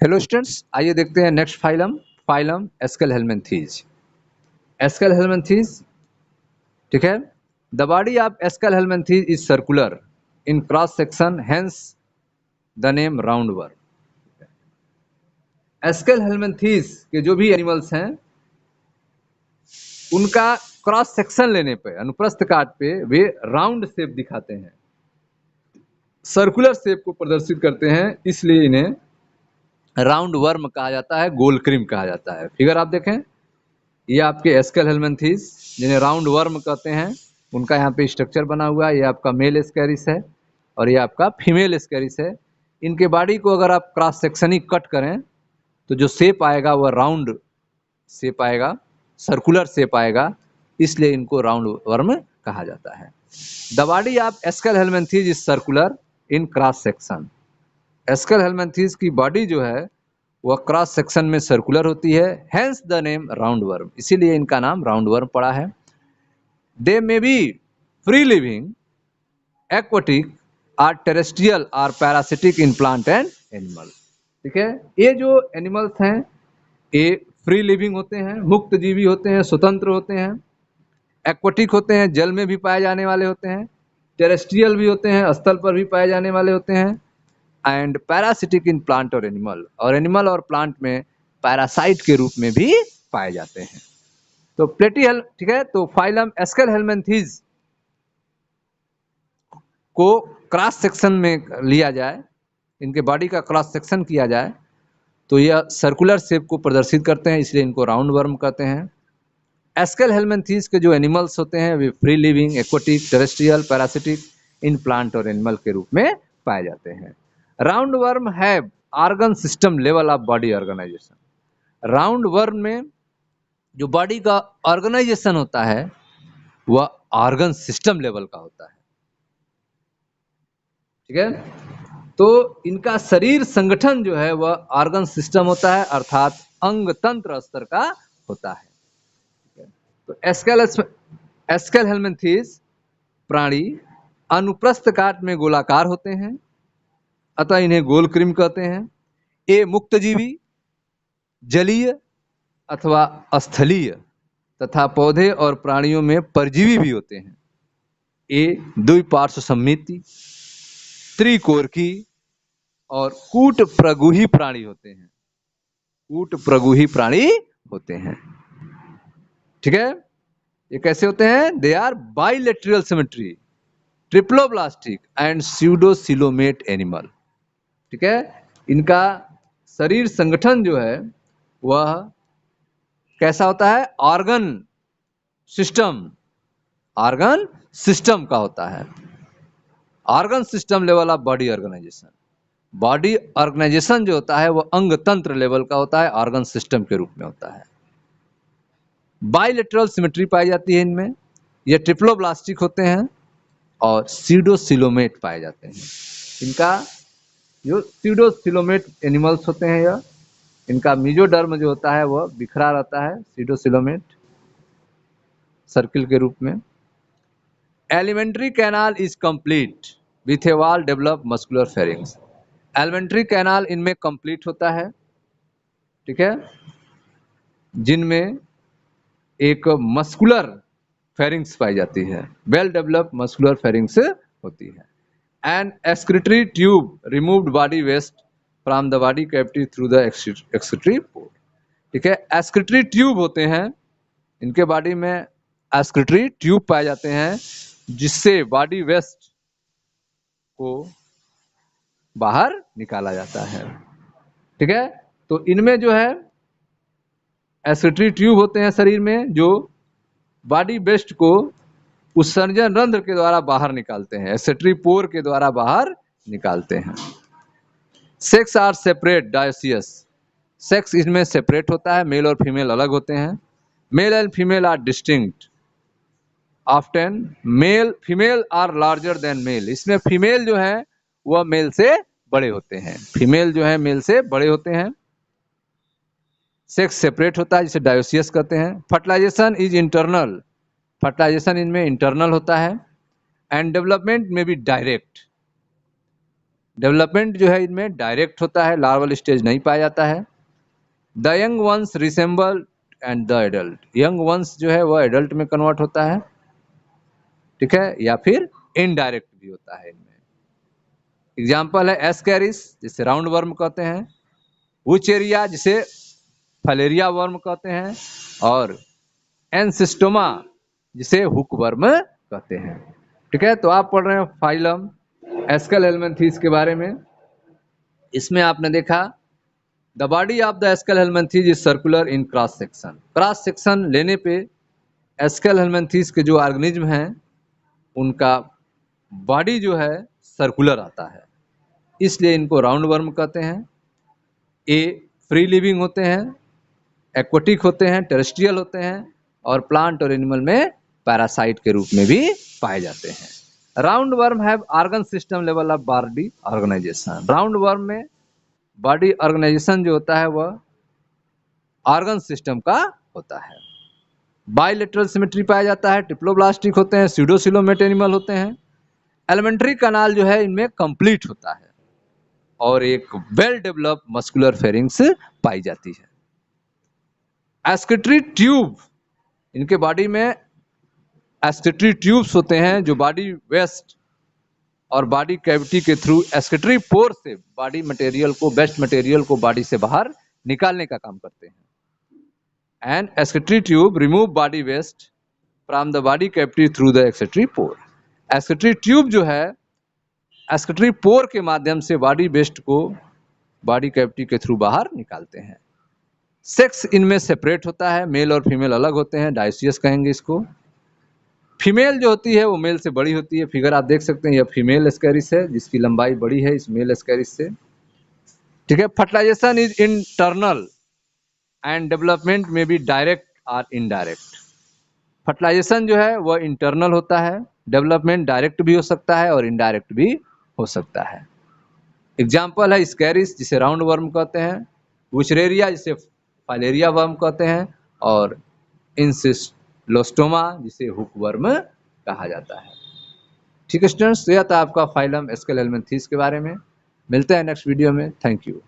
Hello students, आइए देखते हैं नेक्स्ट फाइलम एस्केलहेलमिन्थीज। एस्केलहेलमिन्थीज, ठीक है। The body of aschelminthes is circular in cross section, hence the name round worm. Aschelminthes के जो भी एनिमल्स हैं उनका क्रॉस सेक्शन लेने पे, अनुप्रस्थ काट पे वे राउंड शेप दिखाते हैं, सर्कुलर शेप को प्रदर्शित करते हैं, इसलिए इन्हें राउंड वर्म कहा जाता है, गोल क्रीम कहा जाता है। फिगर आप देखें, ये आपके एस्केलहेलमिन्थीज जिन्हें राउंड वर्म कहते हैं, उनका यहाँ पे स्ट्रक्चर बना हुआ है। ये आपका मेल स्कैरिस है और ये आपका फीमेल स्कैरिस है। इनके बॉडी को अगर आप क्रॉस सेक्शनी कट करें तो जो शेप आएगा वह राउंड शेप आएगा, सर्कुलर शेप आएगा, इसलिए इनको राउंड वर्म कहा जाता है। The body of aschelminthes is circular in cross section. Aschelminthes की बॉडी जो है वह क्रॉस सेक्शन में सर्कुलर होती है, hence the name round worm, इसीलिए इनका नाम राउंड वर्म पड़ा है। They may be free living, aquatic और टेरेस्ट्रियल और parasitic in plant and animal. ठीक है, ये जो एनिमल्स हैं ये फ्री लिविंग होते हैं, मुक्त जीवी होते हैं, स्वतंत्र होते हैं। एक्वाटिक होते हैं, जल में भी पाए जाने वाले होते हैं। टेरेस्ट्रियल भी होते हैं, स्थल पर भी पाए जाने वाले होते हैं। एंड पैरासिटिक इन प्लांट और एनिमल और प्लांट में पैरासाइट के रूप में भी पाए जाते हैं। तो प्लेटीहेल, ठीक है, तो फाइलम एस्केलहेलमिन्थीज को क्रॉस सेक्शन में लिया जाए, इनके बॉडी का क्रॉस सेक्शन किया जाए तो यह सर्कुलर शेप को प्रदर्शित करते हैं, इसलिए इनको राउंड वर्म कहते हैं। एस्केलहेलमिन्थीज के जो एनिमल्स होते हैं वे free living, aquatic, terrestrial, parasitic in plant और एनिमल के रूप में पाए जाते हैं। Round worm have organ system level of body organisation. Round worm में जो बॉडी का ऑर्गेनाइजेशन होता है वह ऑर्गन सिस्टम लेवल का होता है। ठीक है, तो इनका शरीर संगठन जो है वह ऑर्गन सिस्टम होता है, अर्थात अंग तंत्र स्तर का होता है। तो एस्केलहेलमिन्थीज प्राणी अनुप्रस्थ काट में गोलाकार होते हैं, अतः इन्हें गोल क्रीम कहते हैं। ये मुक्त जीवी, जलीय अथवा स्थलीय तथा पौधे और प्राणियों में परजीवी भी होते हैं। ये द्विपार्श्व सममिति, त्रिकोरकी और कूट प्रगुही प्राणी होते हैं। कूट प्रगुही प्राणी होते हैं। ठीक है, ये कैसे होते हैं? They are bilateral symmetry, triploblastic and pseudocoelomate animal. ठीक है, इनका शरीर संगठन जो है वह कैसा होता है? ऑर्गन सिस्टम का होता है। Organ system level of body organisation. Body organisation जो होता है वह अंग तंत्र लेवल का होता है, ऑर्गन सिस्टम के रूप में होता है। बाइलेटरल सिमेट्री पाई जाती है इनमें। ये ट्रिप्लोब्लास्टिक होते हैं और स्यूडोसिलोमेट पाए जाते हैं। इनका जो स्यूडोसिलोमेट एनिमल्स होते हैं, यह इनका मेसोडर्म जो होता है वह बिखरा रहता है, स्यूडोसिलोमेट सर्किल के रूप में। Alimentary canal is complete with a well develop muscular pharynx. Alimentary canal इनमें कंप्लीट होता है, ठीक है, जिनमें एक मस्कुलर फेरिंग्स पाई जाती है, वेल डेवलप मस्कुलर फेरिंग्स होती है। And excretory tube removed body waste from the body cavity through the excretory port. ठीक है, एक्सक्रीटरी ट्यूब होते हैं इनके बॉडी में, एक्सक्रीटरी ट्यूब पाए जाते हैं जिससे बॉडी वेस्ट को बाहर निकाला जाता है। ठीक है, तो इनमें जो है एक्सक्रीटरी ट्यूब होते हैं शरीर में जो बॉडी वेस्ट को उत्सर्जन रंध्र के द्वारा बाहर निकालते हैं, एक्सक्रीटरी पोर के द्वारा बाहर निकालते हैं। Sex are separate dioecious. Sex इसमें सेपरेट होता है, मेल और फीमेल अलग होते हैं। Male and female are distinct. Often female are larger than male. इसमें फीमेल जो है वह मेल से बड़े होते हैं, फीमेल जो है मेल से बड़े होते हैं। सेक्स सेपरेट होता है जिसे डायोसियस कहते हैं। Fertilisation is internal. फर्टिलाइजेशन इनमें इंटरनल होता है। एंड डेवलपमेंट में भी डायरेक्ट। डेवलपमेंट जो है इनमें डायरेक्ट होता है, लार्वल स्टेज नहीं पाया जाता है। The young ones resemble and the adult, young ones जो है वह एडल्ट में कन्वर्ट होता है, ठीक है, या फिर इनडायरेक्ट भी होता है इनमें। एग्जाम्पल है एस्कैरिस जिसे राउंड वर्म कहते हैं, वुचेरिया जिसे फलेरिया वर्म कहते हैं, और एनसिस्टोमा जिसे हुक वर्म कहते हैं। ठीक है, तो आप पढ़ रहे हैं फाइलम एस्केलहेलमिन्थीज के बारे में। इसमें आपने देखा the body of the aschelminthes is circular in cross section. Cross section लेने पे एस्केलहेलमिन्थीज के जो ऑर्गेनिज्म हैं उनका बॉडी जो है सर्कुलर आता है, इसलिए इनको राउंड वर्म कहते हैं। ए फ्री लिविंग होते हैं, एक्वाटिक होते हैं, टेरेस्ट्रियल होते हैं, और प्लांट और एनिमल में पैरासाइट के रूप में भी पाए जाते हैं। Round worm have organ system level of body organisation. Round worm में बॉडी ऑर्गेनाइजेशन जो होता है वह ऑर्गन सिस्टम का होता है। बाइलेटरल सिमेट्री पाया जाता है, ट्रिप्लोब्लास्टिक होते हैं, स्यूडोसिलोमेट एनिमल होते हैं। एलिमेंट्री कनाल जो है इनमें कंप्लीट होता है और एक वेल डेवलप मस्कुलर फेरिंग्स पाई जाती है। एस्केटरी ट्यूब, इनके बॉडी में एस्केटरी ट्यूब्स होते हैं जो बॉडी वेस्ट और बॉडी कैविटी के थ्रू एस्केटरी पोर से बॉडी मटेरियल को, वेस्ट मटेरियल को बॉडी से बाहर निकालने का काम करते हैं। And excretory tube remove body waste from the body cavity through the excretory pore. Excretory tube जो है एस्केटरी पोर के माध्यम से बॉडी वेस्ट को बॉडी कैविटी के थ्रू बाहर निकालते हैं। सेक्स इनमें सेपरेट होता है, मेल और फीमेल अलग होते हैं, डायसियस कहेंगे इसको। फीमेल जो होती है वो मेल से बड़ी होती है, फिगर आप देख सकते हैं, यह फीमेल एस्कैरिस है जिसकी लंबाई बड़ी है इस मेल एस्कैरिस से। ठीक है, fertilisation is internal and development may be direct और इनडायरेक्ट। फर्टिलाइजेशन जो है वह इंटरनल होता है, डेवलपमेंट डायरेक्ट भी हो सकता है और इनडायरेक्ट भी हो सकता है। एग्जाम्पल है स्कैरिस जिसे राउंड वर्म कहते हैं, वुचरेरिया जिसे फाइलेरिया वर्म कहते हैं, और इंसिस्लोस्टोमा जिसे हुक वर्म कहा जाता है। ठीक है स्टूडेंट्स, यह था आपका फाइलम एस्केलहेलमिन्थीज के बारे में। मिलते हैं नेक्स्ट वीडियो में। Thank you.